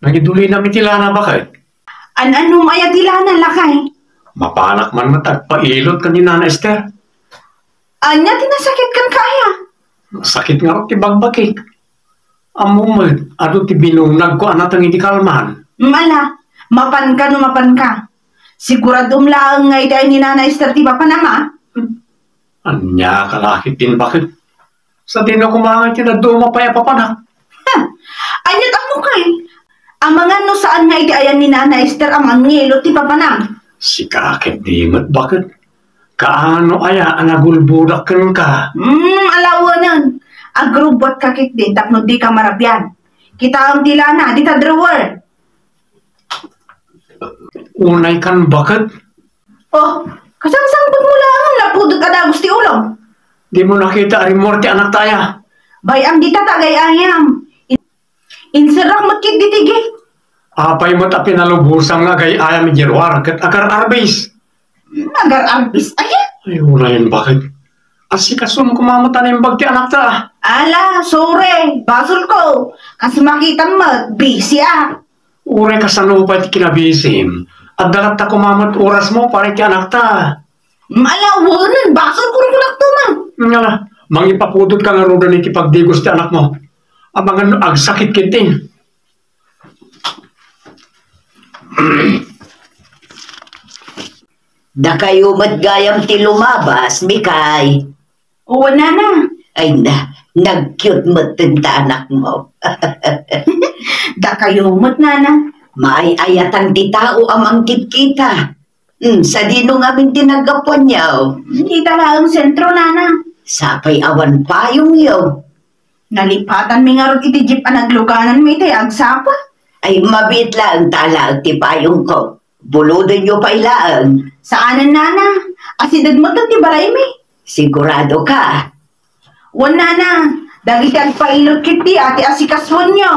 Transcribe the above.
Nagiduli na mitilana bakit? Ano maya tilana lakay? Mapanak man matagpailot ka ni Nana Esther. Anya tinasakit kan kaya? Sakit nga ro ti bagbakik. Amumod, ado ti binunag ko anatang hindi kalman. Mala, mapan ka no mapan ka. Siguradong lang nga itayo ni Nana Esther ti papanama. Anya kalakit din bakit? Sa din ako mga tinaduma pa papanak. Anya tamo kay. Ang mga no saan nga itayan ni Nana Esther ang angelo ti papanam. Si kakit di mat bakit? Kaano aya anagulbudak ka? Alawanan. Agrubot kakit din tapno di ka marabyan. Kita ang tilana, di ta drawer. Unay kan bakit? Oh, kasangsangpot mo lang napudot ka na gusti ulong. Di mo nakita arimor ti anak taya. Bayang di tatagay ayam. Inserang matkit ditigi. Apay mo ta pinalubusang nga gay ayam jirwar kat akar arbis. Agar arbis ayan. Ay, unayan bakit? Asikasun kumamatan yung bag ti anak ta. Ala, sore, basol ko. Kasi makita mo, busy ah. Uray ka sa pa ti kinabisim. At dalat ta kumamat oras mo para ti anak ta. Ala, wanan, basol ko rin to man. Nga na, mangipapudot ka nga roda ni kipagdigos ti anak mo. Abangan agsakit kitin. Da kayo matgayam ti lumabas, Mikay. O, nana. Ay na, nag-cute mo tinta anak mo. Da kayo mo't nana. Maayayatan ti tao amang kita. Sa dino nga min tinagapuan yaw. Hindi talagang sentro, nana. Sapay awan payong yaw. Nalipatan mi nga ron iti jeep anagluganan mi tayo agsapa. Ay mabit lang tala ti payong ko. Bulodin nyo pa ilaan. Saanan, nana? Asidad mo ti balay mi. Sigurado ka. Wan, nana. Dagi kag pailot kiti ati asikaswan nyo.